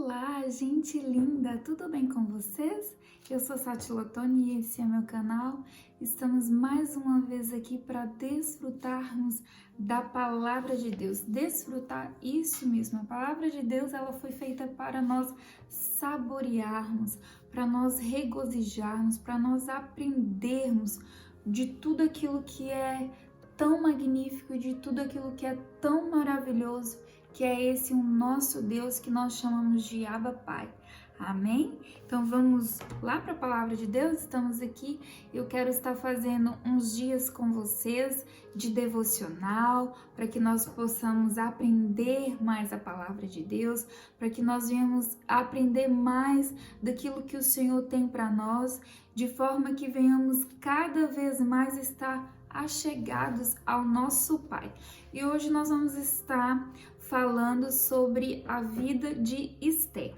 Olá, gente linda! Tudo bem com vocês? Eu sou Sati Lotoni e esse é meu canal. Estamos mais uma vez aqui para desfrutarmos da Palavra de Deus. Desfrutar, isso mesmo, a Palavra de Deus ela foi feita para nós saborearmos, para nós regozijarmos, para nós aprendermos de tudo aquilo que é tão magnífico, de tudo aquilo que é tão maravilhoso, que é esse o nosso Deus que nós chamamos de Abba Pai. Amém? Então vamos lá para a Palavra de Deus, estamos aqui, eu quero estar fazendo uns dias com vocês de devocional, para que nós possamos aprender mais a Palavra de Deus, para que nós venhamos aprender mais daquilo que o Senhor tem para nós, de forma que venhamos cada vez mais estar achegados ao nosso Pai. E hoje nós vamos estar falando sobre a vida de Esté.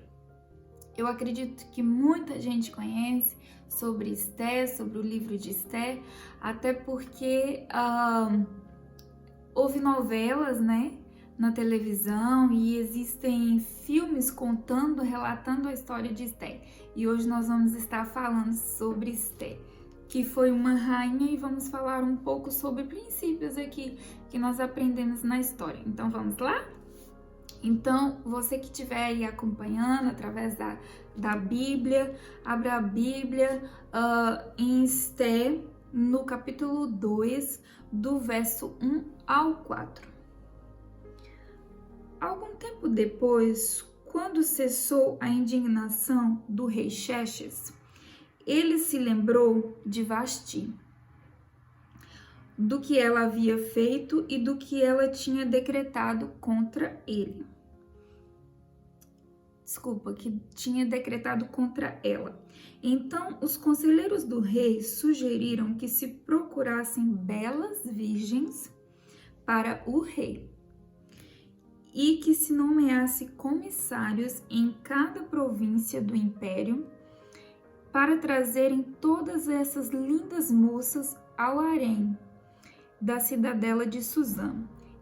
Eu acredito que muita gente conhece sobre Esté, sobre o livro de Esté, até porque houve novelas, né, na televisão e existem filmes contando, relatando a história de Esté. E hoje nós vamos estar falando sobre Esté, que foi uma rainha, e vamos falar um pouco sobre princípios aqui que nós aprendemos na história. Então vamos lá? Então, você que estiver aí acompanhando através da Bíblia, abra a Bíblia em Esté, no capítulo 2, do verso 1 ao 4. Algum tempo depois, quando cessou a indignação do rei Xerxes, ele se lembrou de Vasti, do que ela havia feito e do que ela tinha decretado contra ele. Que tinha decretado contra ela. Então, os conselheiros do rei sugeriram que se procurassem belas virgens para o rei e que se nomeasse comissários em cada província do império para trazerem todas essas lindas moças ao harém da cidadela de Suzã.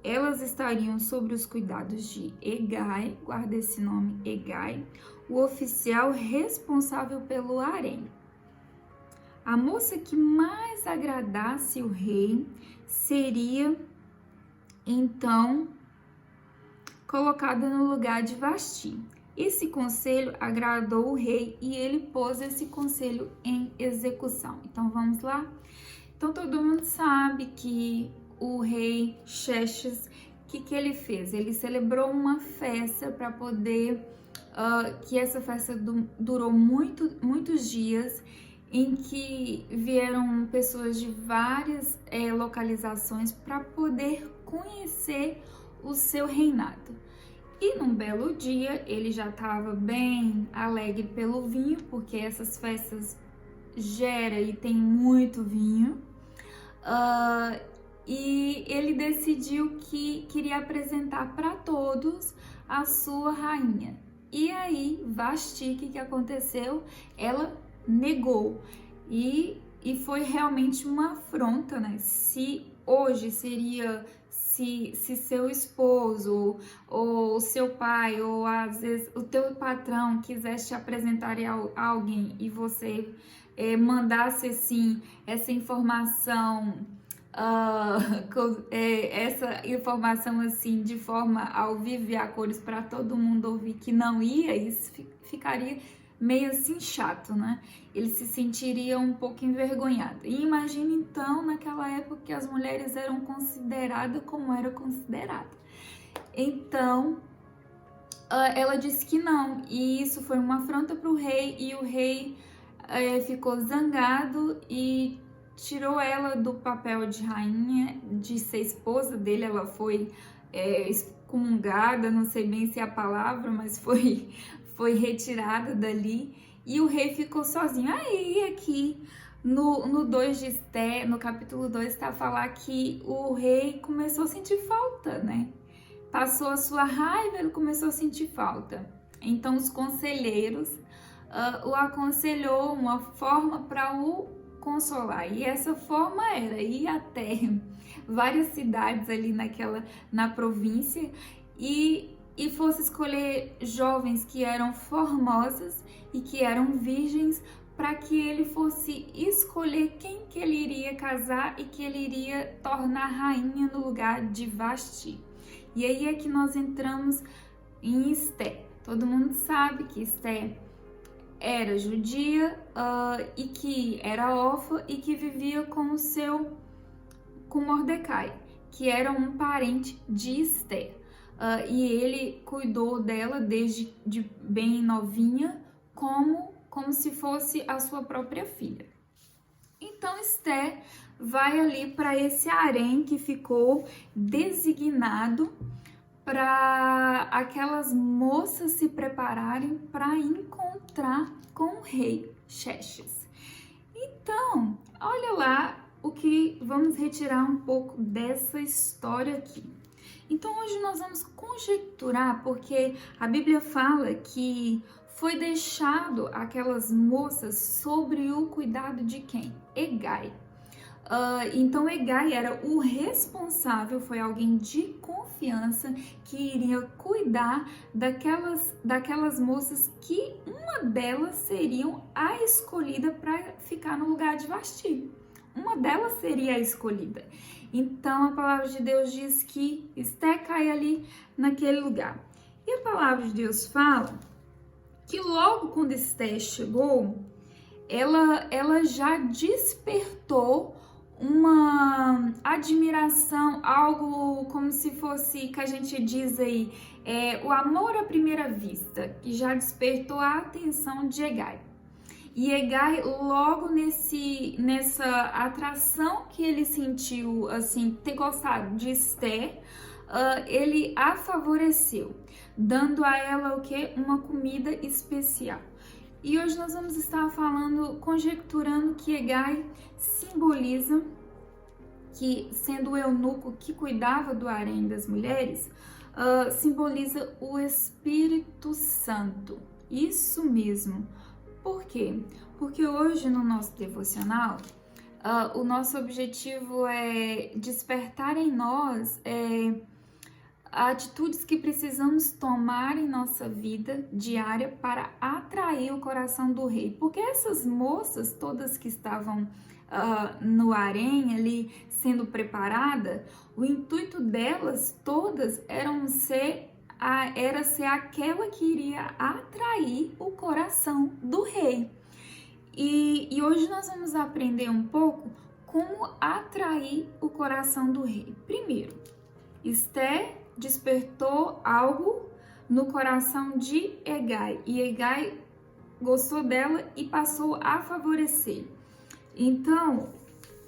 Elas estariam sob os cuidados de Hegai, guarda esse nome, Hegai, o oficial responsável pelo harém. A moça que mais agradasse o rei seria, então, colocada no lugar de Vasti. Esse conselho agradou o rei e ele pôs esse conselho em execução. Então, vamos lá? Então, todo mundo sabe que o rei Xerxes, o que ele fez? Ele celebrou uma festa para poder, que essa festa durou muitos dias, em que vieram pessoas de várias localizações para poder conhecer o seu reinado. E num belo dia, ele já estava bem alegre pelo vinho, porque essas festas gera e tem muito vinho, e ele decidiu que queria apresentar para todos a sua rainha. E aí, Vasti, o que aconteceu? Ela negou. E foi realmente uma afronta, né? Se hoje seria, se seu esposo, ou seu pai, ou às vezes o teu patrão quisesse te apresentar a alguém e você mandasse assim essa informação, essa informação assim de forma ao vivo e a cores para todo mundo ouvir que não ia, isso ficaria meio assim chato, né? Ele se sentiria um pouco envergonhado. E imagina então naquela época que as mulheres eram consideradas como era considerada. Então ela disse que não, e isso foi uma afronta para o rei, e o rei ficou zangado e tirou ela do papel de rainha, de ser esposa dele. Ela foi excomungada, não sei bem se é a palavra, mas foi retirada dali, e o rei ficou sozinho. Aí aqui no 2 de Esté, no capítulo 2, está a falar que o rei começou a sentir falta, né? Passou a sua raiva, ele começou a sentir falta. Então os conselheiros o aconselhou uma forma para o consolar, e essa forma era ir até várias cidades ali na província e e fosse escolher jovens que eram formosas e que eram virgens, para que ele fosse escolher quem que ele iria casar e que ele iria tornar rainha no lugar de Vasti. E aí é que nós entramos em Esté. Todo mundo sabe que Esté era judia e que era órfã e que vivia com Mordecai, que era um parente de Esté. E ele cuidou dela desde bem novinha, como se fosse a sua própria filha. Então Esté vai ali para esse harém que ficou designado para aquelas moças se prepararem para encontrar com o rei Xerxes. Então, olha lá o que vamos retirar um pouco dessa história aqui. Então, hoje nós vamos conjecturar, porque a Bíblia fala que foi deixado aquelas moças sobre o cuidado de quem? Hegai. Então Hegai era o responsável, foi alguém de confiança que iria cuidar daquelas moças, que uma delas seria a escolhida para ficar no lugar de Vasti. Uma delas seria a escolhida. Então a palavra de Deus diz que Esté cai ali naquele lugar. E a palavra de Deus fala que logo quando Esté chegou, ela já despertou uma admiração, algo como se fosse, que a gente diz aí, o amor à primeira vista, que já despertou a atenção de Hegai. E Hegai, logo nessa atração que ele sentiu, assim, ter gostado de Esté, ele a favoreceu, dando a ela o quê? Uma comida especial. E hoje nós vamos estar falando, conjecturando que Hegai simboliza, que sendo o eunuco que cuidava do harém das mulheres, simboliza o Espírito Santo. Isso mesmo. Por quê? Porque hoje no nosso devocional, o nosso objetivo é despertar em nós atitudes que precisamos tomar em nossa vida diária para atrair o coração do rei. Porque essas moças todas que estavam no harém ali sendo preparada, o intuito delas todas era ser aquela que iria atrair o coração do rei. E hoje nós vamos aprender um pouco como atrair o coração do rei. Primeiro, Esté despertou algo no coração de Hegai, e Hegai gostou dela e passou a favorecer. Então,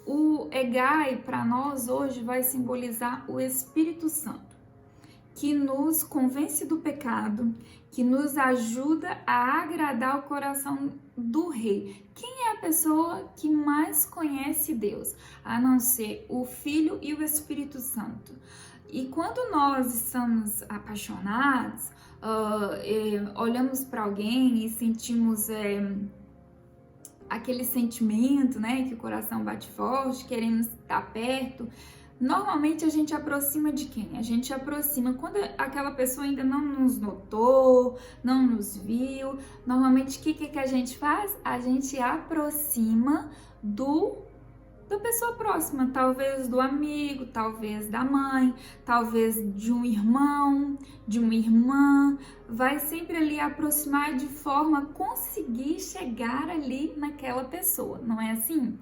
o Hegai para nós hoje vai simbolizar o Espírito Santo, que nos convence do pecado, que nos ajuda a agradar o coração do rei. Quem é a pessoa que mais conhece Deus, a não ser o Filho e o Espírito Santo? E quando nós estamos apaixonados, olhamos para alguém e sentimos aquele sentimento, né, que o coração bate forte, queremos estar perto, normalmente a gente aproxima de quem? A gente aproxima quando aquela pessoa ainda não nos notou, não nos viu. Normalmente o que a gente faz? A gente aproxima da pessoa próxima, talvez do amigo, talvez da mãe, talvez de um irmão, de uma irmã. Vai sempre ali aproximar de forma a conseguir chegar ali naquela pessoa, não é assim?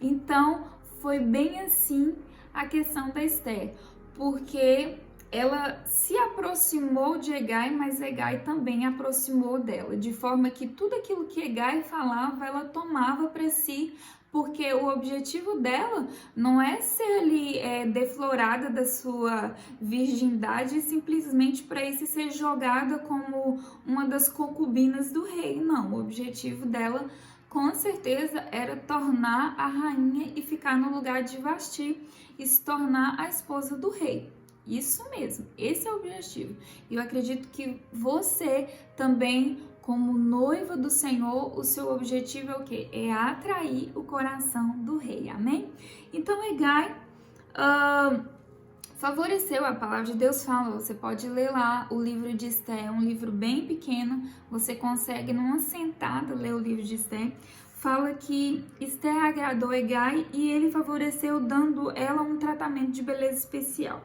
Então, foi bem assim a questão da Esté, porque ela se aproximou de Hegai, mas Hegai também aproximou dela, de forma que tudo aquilo que Hegai falava, ela tomava para si, porque o objetivo dela não é ser ali deflorada da sua virgindade simplesmente para isso ser jogada como uma das concubinas do rei. Não, o objetivo dela com certeza era tornar a rainha e ficar no lugar de Vasti e se tornar a esposa do rei. Isso mesmo, esse é o objetivo. E eu acredito que você também, como noiva do Senhor, o seu objetivo é o quê? É atrair o coração do rei, amém? Então Hegai favoreceu. A palavra de Deus fala, você pode ler lá o livro de Esther, é um livro bem pequeno, você consegue numa sentada ler o livro de Esther. Fala que Esther agradou Hegai e ele favoreceu, dando ela um tratamento de beleza especial.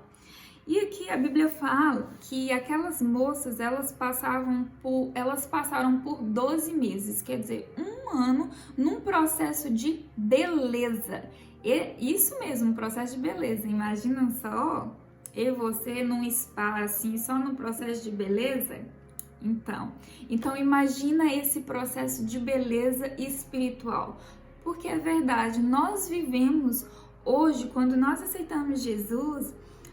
E aqui a Bíblia fala que aquelas moças, elas passaram por 12 meses, quer dizer, um ano num processo de beleza. Isso mesmo, um processo de beleza. Imagina só, eu e você num spa assim, só no processo de beleza? Então imagina esse processo de beleza espiritual. Porque é verdade, nós vivemos hoje, quando nós aceitamos Jesus,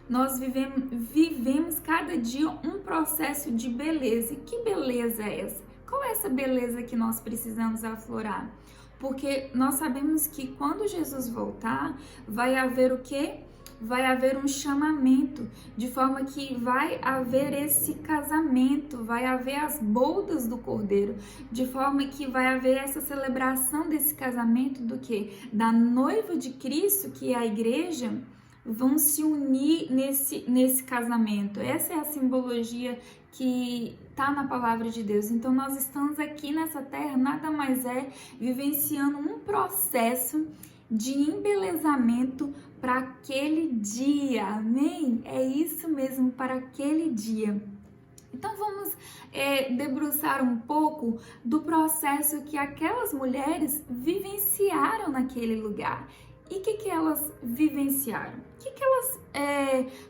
nós vivemos cada dia um processo de beleza. E que beleza é essa? Qual é essa beleza que nós precisamos aflorar? Porque nós sabemos que quando Jesus voltar, vai haver o quê? Vai haver um chamamento, de forma que vai haver esse casamento, vai haver as bodas do Cordeiro, de forma que vai haver essa celebração desse casamento do quê? Da noiva de Cristo, que é a igreja, vão se unir nesse casamento. Essa é a simbologia que está na palavra de Deus. Então nós estamos aqui nessa terra, nada mais é vivenciando um processo de embelezamento para aquele dia, amém? É isso mesmo, para aquele dia. Então vamos debruçar um pouco do processo que aquelas mulheres vivenciaram naquele lugar. E o que elas vivenciaram?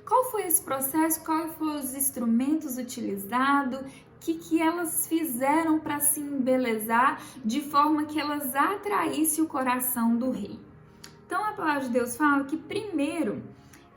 Qual foi esse processo? Quais foram os instrumentos utilizados? O que elas fizeram para se embelezar de forma que elas atraíssem o coração do rei? Então a palavra de Deus fala que primeiro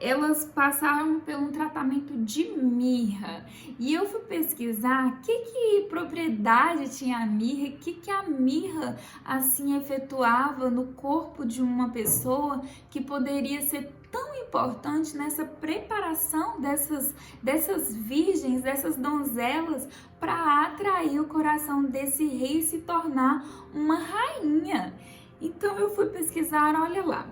elas passaram por um tratamento de mirra. E eu fui pesquisar que propriedade tinha a mirra, o que a mirra assim efetuava no corpo de uma pessoa que poderia ser tão importante nessa preparação dessas virgens, dessas donzelas, para atrair o coração desse rei e se tornar uma rainha. Então eu fui pesquisar, olha lá.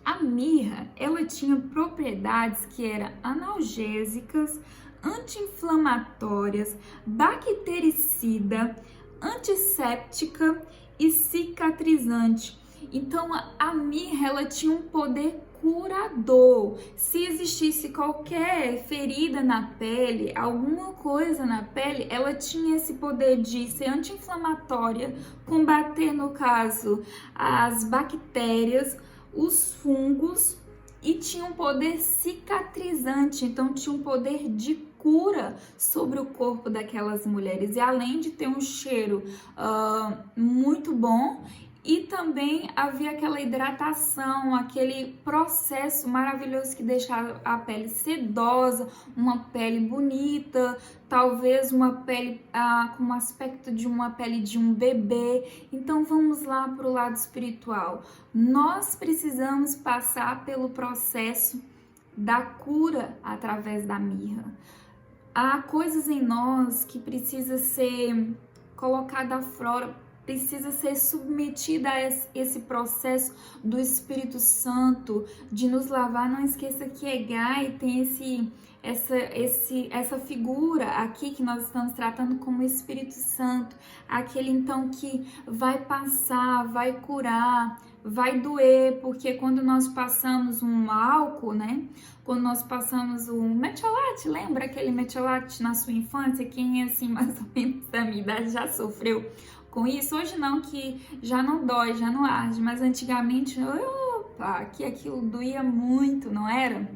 A mirra, ela tinha propriedades que eram analgésicas, anti-inflamatórias, bactericida, antisséptica e cicatrizante. Então a mirra, ela tinha um poder curador. Se existisse qualquer ferida na pele, alguma coisa na pele, ela tinha esse poder de ser anti-inflamatória, combater, no caso, as bactérias, os fungos, e tinha um poder cicatrizante, então tinha um poder de cura sobre o corpo daquelas mulheres. E além de ter um cheiro muito bom, e também havia aquela hidratação, aquele processo maravilhoso que deixava a pele sedosa, uma pele bonita, talvez uma pele com um aspecto de uma pele de um bebê. Então vamos lá para o lado espiritual. Nós precisamos passar pelo processo da cura através da mirra. Há coisas em nós que precisa ser colocada à flora, precisa ser submetida a esse processo do Espírito Santo, de nos lavar. Não esqueça que Hegai tem essa figura aqui que nós estamos tratando como Espírito Santo, aquele então que vai passar, vai curar, vai doer, porque quando nós passamos um álcool, né? Quando nós passamos um metiolate, lembra aquele metiolate na sua infância? Quem é assim mais ou menos da minha idade já sofreu com isso? Hoje não, que já não dói, já não arde, mas antigamente, opa, que aquilo doía muito, não era?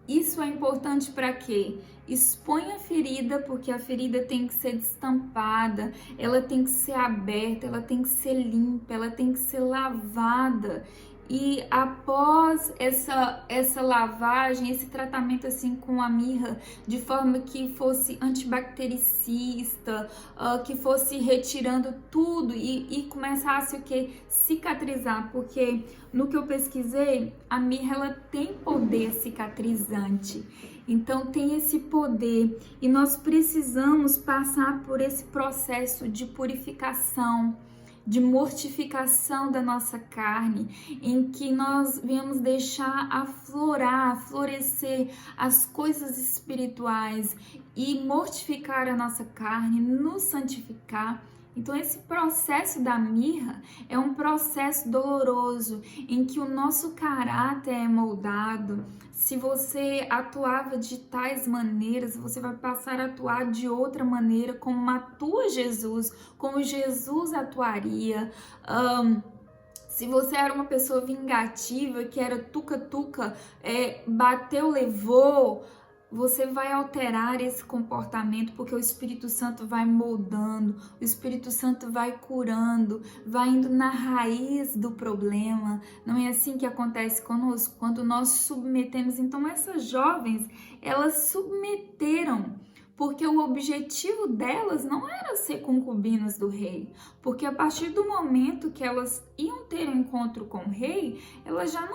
Isso é importante para quê? Expõe a ferida, porque a ferida tem que ser destampada, ela tem que ser aberta, ela tem que ser limpa, ela tem que ser lavada. E após essa lavagem, esse tratamento assim com a mirra, de forma que fosse antibactericista, que fosse retirando tudo e começasse o que? Cicatrizar, porque no que eu pesquisei, a mirra ela tem poder cicatrizante. Então tem esse poder e nós precisamos passar por esse processo de purificação, de mortificação da nossa carne, em que nós viemos deixar aflorar, florescer as coisas espirituais e mortificar a nossa carne, nos santificar. Então, esse processo da mirra é um processo doloroso, em que o nosso caráter é moldado. Se você atuava de tais maneiras, você vai passar a atuar de outra maneira, como atua Jesus, como Jesus atuaria. Se você era uma pessoa vingativa, que era tuca-tuca, bateu, levou, você vai alterar esse comportamento, porque o Espírito Santo vai moldando, o Espírito Santo vai curando, vai indo na raiz do problema. Não é assim que acontece conosco? Quando nós submetemos, então essas jovens, elas submeteram, porque o objetivo delas não era ser concubinas do rei, porque a partir do momento que elas iam ter um encontro com o rei, elas já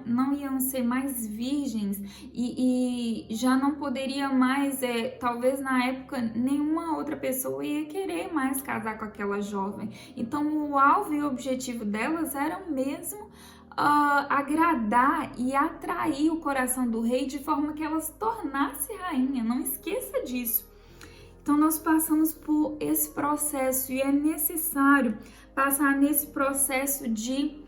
não iam ser mais virgens e já não poderia mais, talvez na época, nenhuma outra pessoa ia querer mais casar com aquela jovem. Então o alvo e o objetivo delas era mesmo agradar e atrair o coração do rei de forma que ela se tornasse rainha. Não esqueça disso. Então nós passamos por esse processo e é necessário passar nesse processo de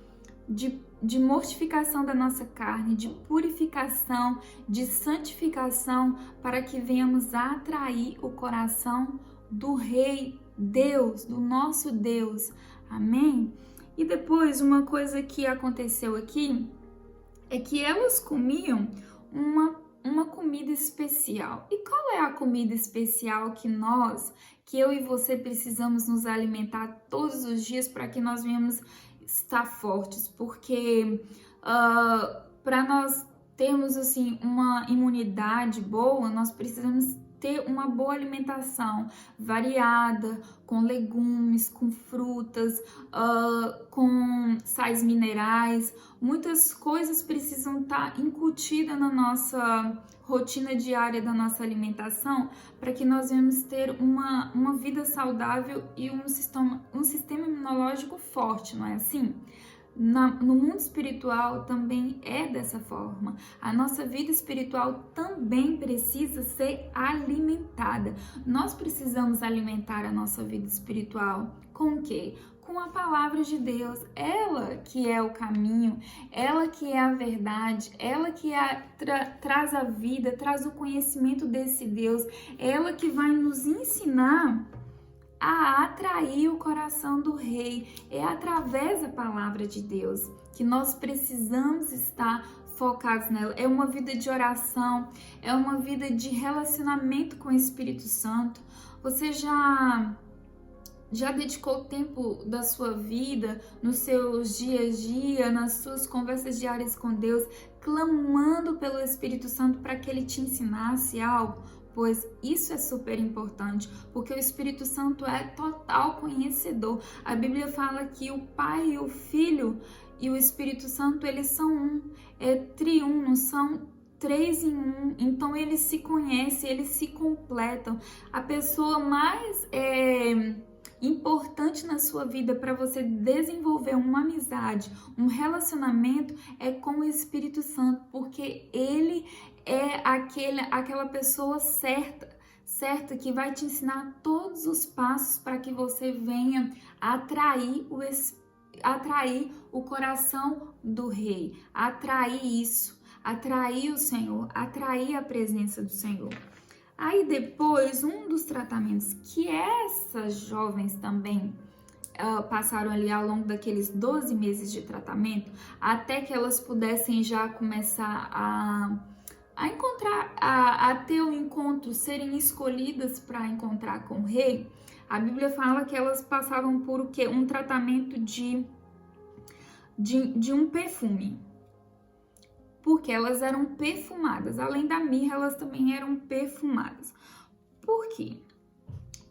mortificação da nossa carne, de purificação, de santificação, para que venhamos a atrair o coração do Rei Deus, do nosso Deus. Amém? E depois, uma coisa que aconteceu aqui é que elas comiam uma comida especial. E qual é a comida especial que eu e você precisamos nos alimentar todos os dias para que nós venhamos estar fortes? Porque para nós termos assim uma imunidade boa, nós precisamos ter uma boa alimentação variada, com legumes, com frutas, com sais minerais. Muitas coisas precisam estar incutidas na nossa rotina diária da nossa alimentação para que nós venhamos ter uma vida saudável e um sistema imunológico forte, não é assim? No mundo espiritual também é dessa forma. A nossa vida espiritual também precisa ser alimentada. Nós precisamos alimentar a nossa vida espiritual com o quê? Com a palavra de Deus. Ela que é o caminho, ela que é a verdade, ela que traz a vida, traz o conhecimento desse Deus, ela que vai nos ensinar a atrair o coração do rei. É através da palavra de Deus que nós precisamos estar focados nela. É uma vida de oração, é uma vida de relacionamento com o Espírito Santo. Você já dedicou tempo da sua vida, nos seus dias a dia, nas suas conversas diárias com Deus, clamando pelo Espírito Santo para que Ele te ensinasse algo? Pois isso é super importante, porque o Espírito Santo é total conhecedor. A Bíblia fala que o Pai, o Filho e o Espírito Santo, eles são um, triuno, são 3 em 1, então eles se conhecem, eles se completam. A pessoa mais importante na sua vida para você desenvolver uma amizade, um relacionamento é com o Espírito Santo, porque ele é aquela pessoa certa que vai te ensinar todos os passos para que você venha atrair o coração do rei, atrair isso, atrair o Senhor, atrair a presença do Senhor. Aí depois, um dos tratamentos que essas jovens também passaram ali ao longo daqueles 12 meses de tratamento, até que elas pudessem já começar a encontrar, a ter o encontro, serem escolhidas para encontrar com o rei, a Bíblia fala que elas passavam por o quê? Um tratamento de um perfume. Porque elas eram perfumadas. Além da mirra, elas também eram perfumadas. Por quê?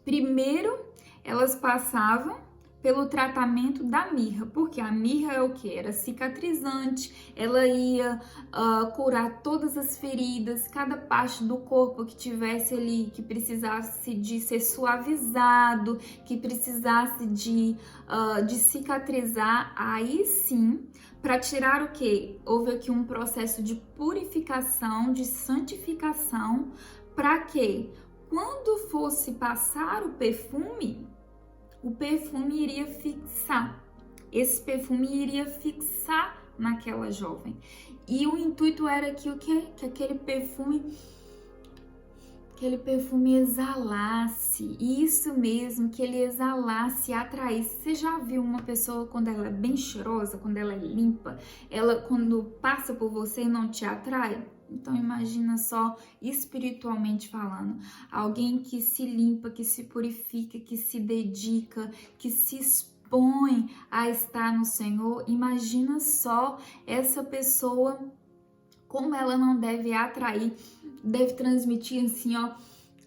Primeiro, elas passavam pelo tratamento da mirra, porque a mirra é o que? Era cicatrizante, ela ia curar todas as feridas, cada parte do corpo que tivesse ali, que precisasse de ser suavizado, que precisasse de cicatrizar, aí sim, para tirar o que? Houve aqui um processo de purificação, de santificação, para que quando fosse passar o perfume iria fixar. Esse perfume iria fixar naquela jovem. E o intuito era que o quê? Que aquele perfume exalasse. Isso mesmo, que ele exalasse, atraísse. Você já viu uma pessoa quando ela é bem cheirosa, quando ela é limpa, ela quando passa por você não te atrai? Então imagina só, espiritualmente falando, alguém que se limpa, que se purifica, que se dedica, que se expõe a estar no Senhor. Imagina só essa pessoa, como ela não deve atrair, deve transmitir assim, ó,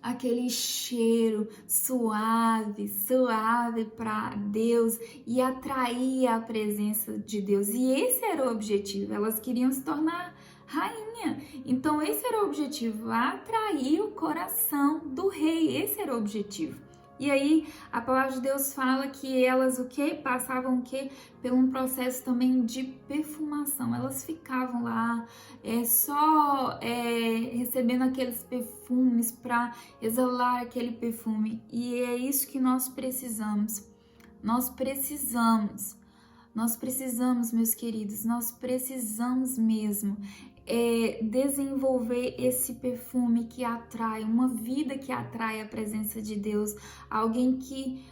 aquele cheiro suave para Deus e atrair a presença de Deus. E esse era o objetivo, elas queriam se tornar rainha. Então esse era o objetivo, atrair o coração do rei. Esse era o objetivo. E aí a palavra de Deus fala que elas o quê? Passavam o quê? Por um processo também de perfumação. Elas ficavam lá recebendo aqueles perfumes para exalar aquele perfume. E é isso que nós precisamos. Nós precisamos, meus queridos, nós precisamos mesmo desenvolver esse perfume que atrai, uma vida que atrai a presença de Deus, alguém que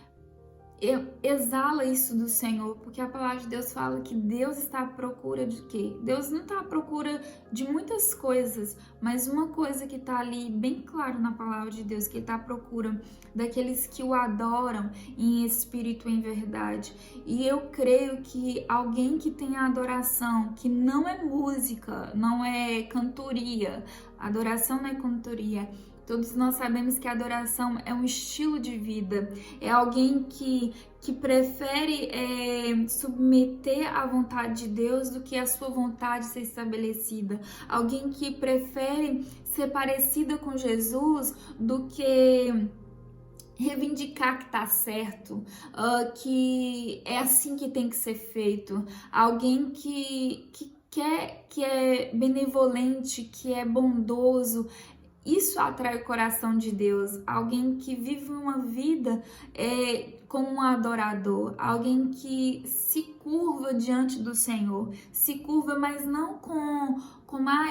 exala isso do Senhor, porque a palavra de Deus fala que Deus está à procura de quê? Deus não está à procura de muitas coisas, mas uma coisa que está ali bem claro na palavra de Deus, que Ele está à procura daqueles que o adoram em espírito e em verdade. E eu creio que alguém que tem a adoração, que não é música, não é cantoria, adoração não é cantoria. Todos nós sabemos que a adoração é um estilo de vida, é alguém que prefere submeter à vontade de Deus do que a sua vontade ser estabelecida, alguém que prefere ser parecida com Jesus do que reivindicar que tá certo, que é assim que tem que ser feito, alguém que é benevolente, que é bondoso. Isso atrai o coração de Deus, alguém que vive uma vida como um adorador, alguém que se curva diante do Senhor, se curva, mas não como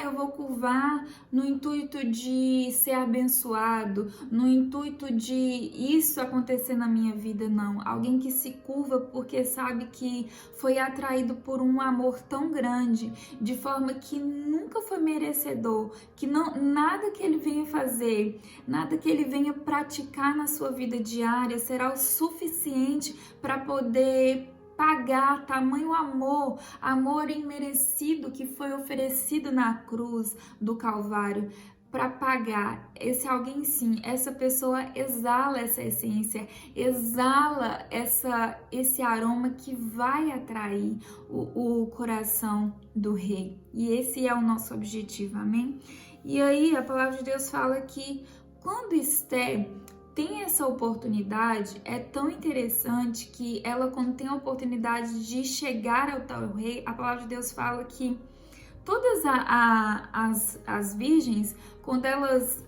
eu vou curvar no intuito de ser abençoado, no intuito de isso acontecer na minha vida, não. Alguém que se curva porque sabe que foi atraído por um amor tão grande, de forma que nunca foi merecedor, que nada que ele venha fazer, nada que ele venha praticar na sua vida diária será o suficiente para poder pagar tamanho amor imerecido que foi oferecido na cruz do Calvário, para pagar. Esse alguém sim, essa pessoa exala essa essência, exala esse aroma que vai atrair o coração do rei. E esse é o nosso objetivo, amém? E aí a palavra de Deus fala que quando Esther tem essa oportunidade, é tão interessante que ela, quando tem a oportunidade de chegar ao tal rei, a palavra de Deus fala que todas as virgens, quando elas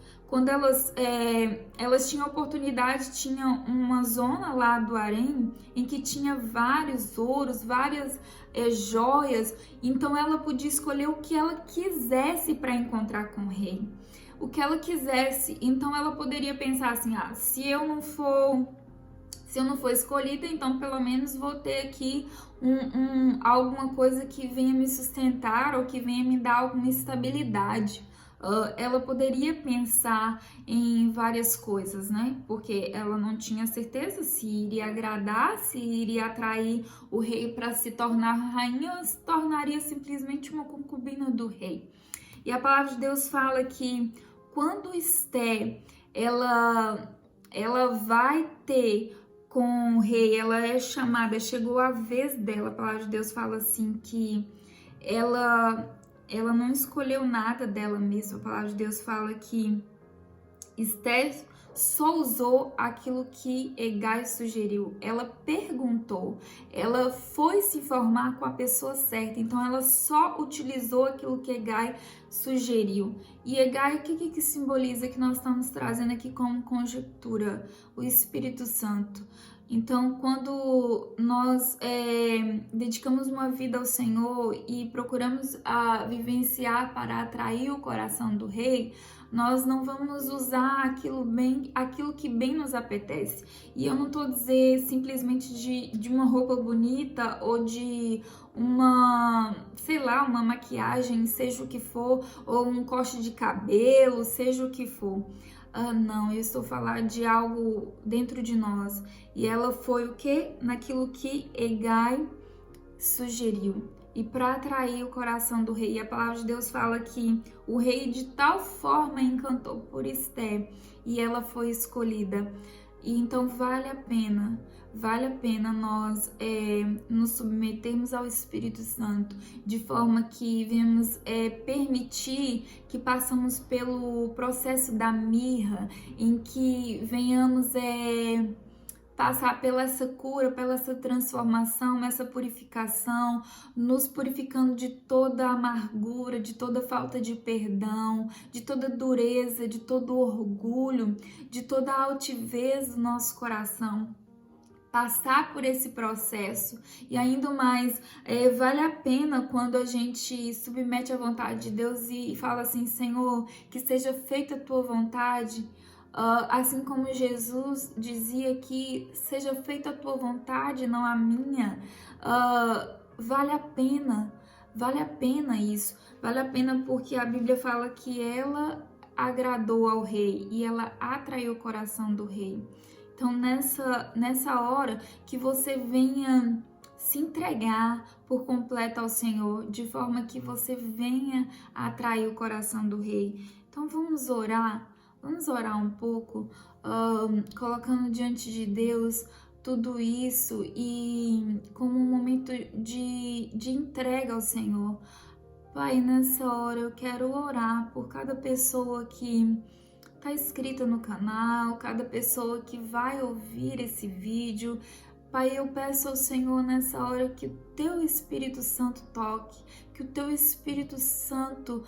tinham oportunidade, tinha uma zona lá do harém em que tinha vários ouros, várias joias, então ela podia escolher o que ela quisesse para encontrar com o rei. O que ela quisesse, então ela poderia pensar assim, se eu não for escolhida, então pelo menos vou ter aqui alguma coisa que venha me sustentar ou que venha me dar alguma estabilidade. Ela poderia pensar em várias coisas, né? Porque ela não tinha certeza se iria agradar, se iria atrair o rei para se tornar rainha ou se tornaria simplesmente uma concubina do rei. E a palavra de Deus fala que quando Esther ela vai ter com o rei, ela é chamada, chegou a vez dela. A palavra de Deus fala assim que ela não escolheu nada dela mesma. A palavra de Deus fala que Esther só usou aquilo que Hegai sugeriu. Ela perguntou, ela foi se informar com a pessoa certa, então ela só utilizou aquilo que Hegai sugeriu. E Hegai, o que simboliza, que nós estamos trazendo aqui como conjectura? O Espírito Santo. Então, quando nós dedicamos uma vida ao Senhor e procuramos vivenciar para atrair o coração do rei, nós não vamos usar aquilo que bem nos apetece. E eu não estou dizendo simplesmente de uma roupa bonita ou de uma maquiagem, seja o que for, ou um corte de cabelo, seja o que for. Não, eu estou falando de algo dentro de nós. E ela foi o quê? Naquilo que Hegai sugeriu. E para atrair o coração do rei, a palavra de Deus fala que o rei de tal forma encantou por Esther e ela foi escolhida. E então vale a pena nós nos submetermos ao Espírito Santo, de forma que venhamos permitir que passamos pelo processo da mirra, em que venhamos passar pela essa cura, pela essa transformação, essa purificação, nos purificando de toda amargura, de toda falta de perdão, de toda dureza, de todo orgulho, de toda altivez do nosso coração. Passar por esse processo. E ainda mais, vale a pena quando a gente submete à vontade de Deus e fala assim: Senhor, que seja feita a tua vontade. Assim como Jesus dizia que seja feita a tua vontade, não a minha. Vale a pena isso. Vale a pena porque a Bíblia fala que ela agradou ao rei e ela atraiu o coração do rei. Então, nessa hora, que você venha se entregar por completo ao Senhor, de forma que você venha atrair o coração do rei. Então, vamos orar um pouco, colocando diante de Deus tudo isso e como um momento de entrega ao Senhor. Pai, nessa hora eu quero orar por cada pessoa que está inscrita no canal, cada pessoa que vai ouvir esse vídeo. Pai, eu peço ao Senhor nessa hora que o Teu Espírito Santo toque, que o Teu Espírito Santo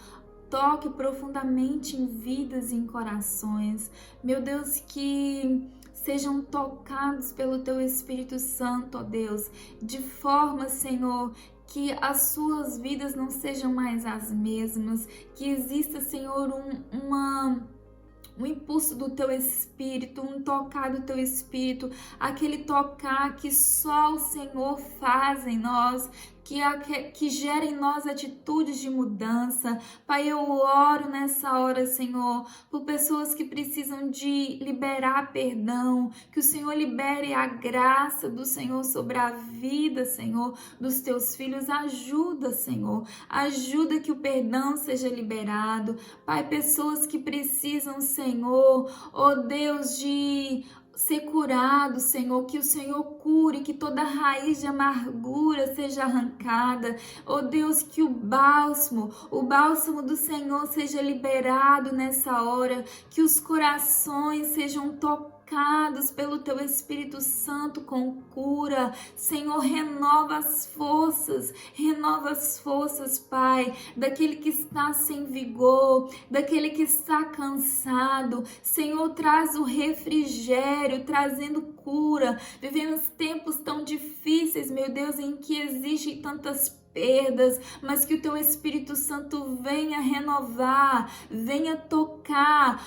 toque profundamente em vidas e em corações. Meu Deus, que sejam tocados pelo Teu Espírito Santo, ó Deus, de forma, Senhor, que as suas vidas não sejam mais as mesmas, que exista, Senhor, um impulso do Teu Espírito, um tocar do Teu Espírito, aquele tocar que só o Senhor faz em nós, que gera em nós atitudes de mudança. Pai, eu oro nessa hora, Senhor, por pessoas que precisam de liberar perdão, que o Senhor libere a graça do Senhor sobre a vida, Senhor, dos Teus filhos. Ajuda, Senhor, ajuda que o perdão seja liberado. Pai, pessoas que precisam, Senhor, ó Deus, de ser curado, Senhor, que o Senhor cure, que toda raiz de amargura seja arrancada. Oh Deus, que o bálsamo do Senhor seja liberado nessa hora, que os corações sejam tocados pelo Teu Espírito Santo com cura. Senhor, renova as forças, Pai, daquele que está sem vigor, daquele que está cansado. Senhor, traz o refrigério, trazendo cura. Vivemos tempos tão difíceis, meu Deus, em que existem tantas perdas, mas que o Teu Espírito Santo venha renovar, venha tocar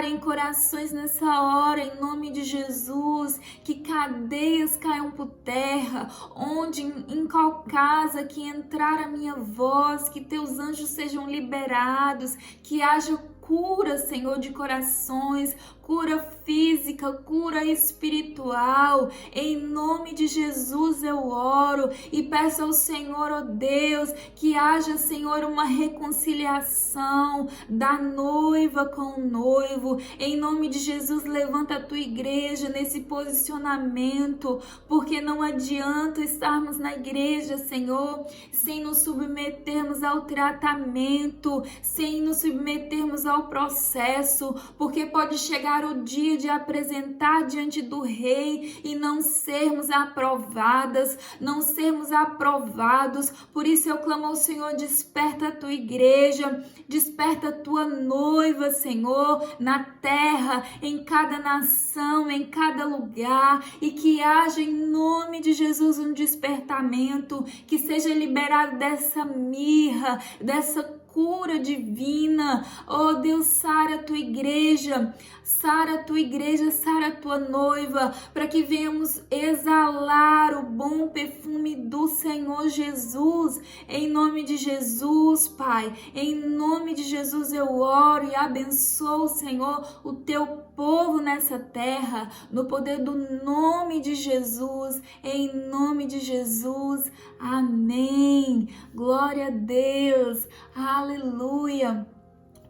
em corações nessa hora, em nome de Jesus, que cadeias caiam por terra, onde em qual casa que entrar a minha voz, que Teus anjos sejam liberados, que haja cura, Senhor, de corações, cura física, física, cura espiritual. Em nome de Jesus eu oro e peço ao Senhor, ó Deus, que haja, Senhor, uma reconciliação da noiva com o noivo. Em nome de Jesus, levanta a tua igreja nesse posicionamento, porque não adianta estarmos na igreja, Senhor, sem nos submetermos ao tratamento, sem nos submetermos ao processo, porque pode chegar o dia de apresentar diante do rei e não sermos aprovadas, não sermos aprovados. Por isso eu clamo ao Senhor, desperta a tua igreja, desperta a tua noiva, Senhor, na terra, em cada nação, em cada lugar, e que haja em nome de Jesus um despertamento, que seja liberado dessa mirra, dessa cura divina. Oh Deus, sara a tua igreja, sara a tua igreja, sara a tua noiva, para que venhamos exalar o bom perfume do Senhor Jesus. Em nome de Jesus, Pai, em nome de Jesus eu oro e abençoo, Senhor, o teu povo nessa terra, no poder do nome de Jesus, em nome de Jesus, amém. Glória a Deus, aleluia.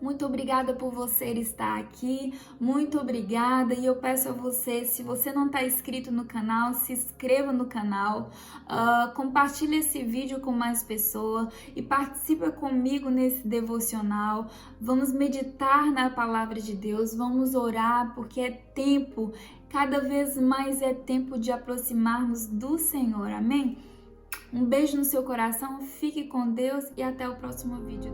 Muito obrigada por você estar aqui, muito obrigada, e eu peço a você, se você não está inscrito no canal, se inscreva no canal, compartilhe esse vídeo com mais pessoas e participa comigo nesse devocional. Vamos meditar na palavra de Deus, vamos orar, porque é tempo, cada vez mais é tempo de aproximarmos do Senhor, amém? Um beijo no seu coração, fique com Deus e até o próximo vídeo.